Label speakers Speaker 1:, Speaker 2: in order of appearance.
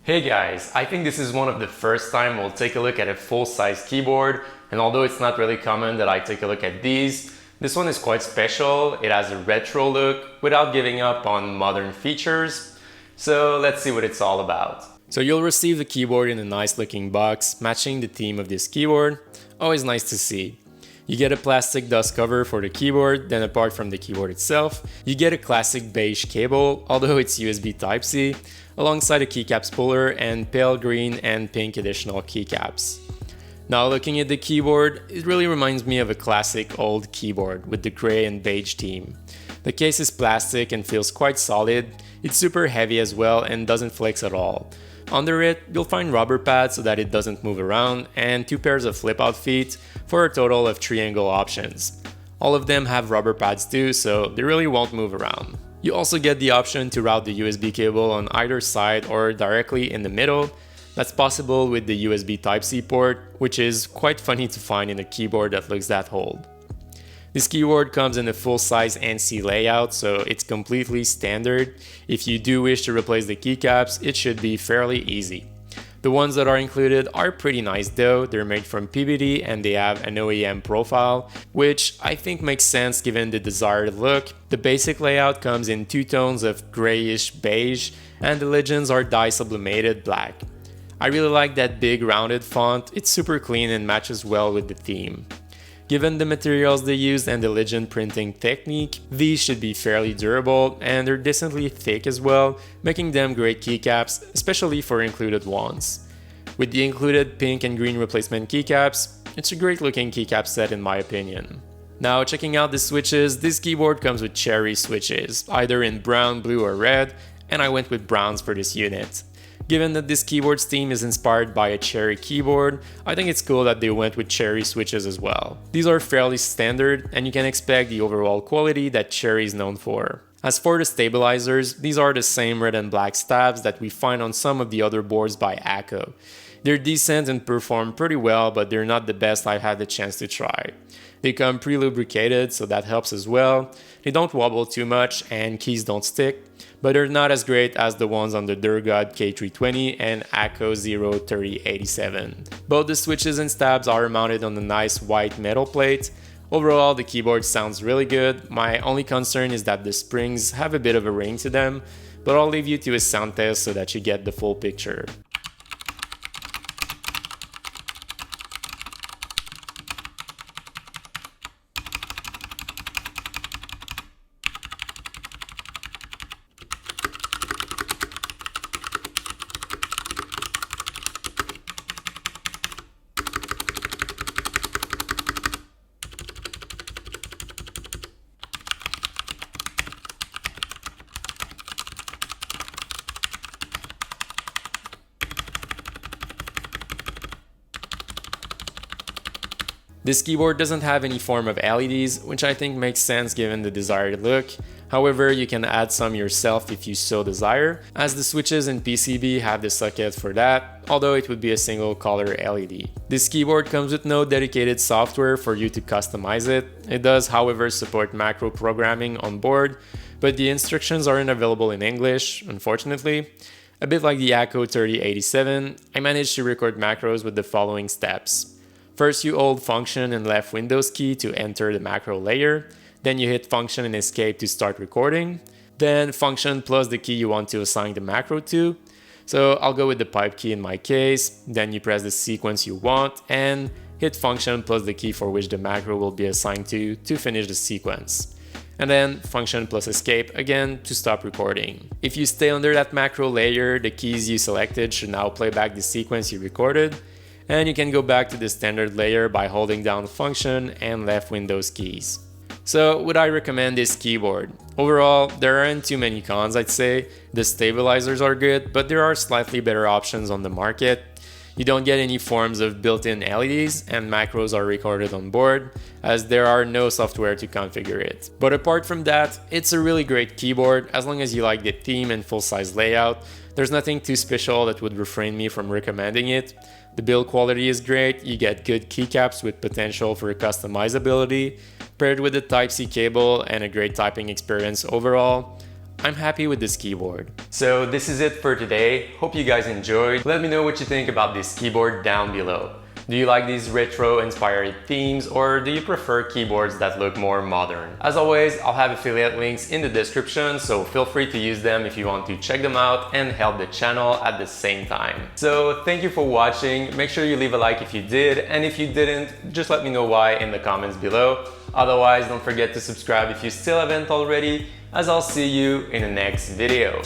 Speaker 1: Hey guys, I think this is one of the first time we'll take a look at a full-size keyboard, and although it's not really common that I take a look at these, this one is quite special. It has a retro look without giving up on modern features. So let's see what it's all about. So you'll receive the keyboard in a nice looking box matching the theme of this keyboard. Always nice to see. You get a plastic dust cover for the keyboard, then apart from the keyboard itself, you get a classic beige cable, although it's USB Type-C, alongside a keycaps puller and pale green and pink additional keycaps. Now looking at the keyboard, it really reminds me of a classic old keyboard with the gray and beige theme. The case is plastic and feels quite solid. It's super heavy as well and doesn't flex at all. Under it, you'll find rubber pads so that it doesn't move around and 2 pairs of flip-out feet for a total of 3 angle options. All of them have rubber pads too, so they really won't move around. You also get the option to route the USB cable on either side or directly in the middle. That's possible with the USB Type-C port, which is quite funny to find in a keyboard that looks that old. This keyboard comes in a full-size NC layout, so it's completely standard. If you do wish to replace the keycaps, it should be fairly easy. The ones that are included are pretty nice though. They're made from PVD and they have an OEM profile, which I think makes sense given the desired look. The basic layout comes in 2 tones of grayish beige and the legends are dye sublimated black. I really like that big rounded font. It's super clean and matches well with the theme. Given the materials they used and the legend printing technique, these should be fairly durable and they're decently thick as well, making them great keycaps, especially for included ones. With the included pink and green replacement keycaps, it's a great looking keycap set in my opinion. Now checking out the switches, this keyboard comes with cherry switches, either in brown, blue or red, and I went with browns for this unit. Given that this keyboard's theme is inspired by a cherry keyboard, I think it's cool that they went with cherry switches as well. These are fairly standard and you can expect the overall quality that Cherry is known for. As for the stabilizers, these are the same red and black stabs that we find on some of the other boards by Akko. They're decent and perform pretty well, but they're not the best I've had the chance to try. They come pre-lubricated, so that helps as well. They don't wobble too much and keys don't stick, but they're not as great as the ones on the Durgod K320 and Akko 03087. Both the switches and stabs are mounted on a nice white metal plate. Overall, the keyboard sounds really good. My only concern is that the springs have a bit of a ring to them, but I'll leave you to a sound test so that you get the full picture. This keyboard doesn't have any form of LEDs, which I think makes sense given the desired look. However, you can add some yourself if you so desire, as the switches and PCB have the socket for that, although it would be a single color LED. This keyboard comes with no dedicated software for you to customize it. It does, however, support macro programming on board, but the instructions aren't available in English, unfortunately. A bit like the Akko 3087, I managed to record macros with the following steps. First, you hold Function and left Windows key to enter the macro layer. Then you hit Function and Escape to start recording. Then Function plus the key you want to assign the macro to. So I'll go with the pipe key in my case. Then you press the sequence you want and hit Function plus the key for which the macro will be assigned to finish the sequence. And then Function plus Escape again to stop recording. If you stay under that macro layer, the keys you selected should now play back the sequence you recorded. And you can go back to the standard layer by holding down Function and left Windows keys. So would I recommend this keyboard? Overall, there aren't too many cons, I'd say. The stabilizers are good, but there are slightly better options on the market. You don't get any forms of built-in LEDs and macros are recorded on board, as there are no software to configure it. But apart from that, it's a really great keyboard as long as you like the theme and full-size layout. There's nothing too special that would refrain me from recommending it. The build quality is great, you get good keycaps with potential for customizability, paired with a Type-C cable and a great typing experience overall. I'm happy with this keyboard. So this is it for today. Hope you guys enjoyed. Let me know what you think about this keyboard down below. Do you like these retro inspired themes, or do you prefer keyboards that look more modern? As always, I'll have affiliate links in the description, so feel free to use them if you want to check them out and help the channel at the same time. So thank you for watching. Make sure you leave a like if you did, and if you didn't, just let me know why in the comments below. Otherwise, don't forget to subscribe if you still haven't already, as I'll see you in the next video.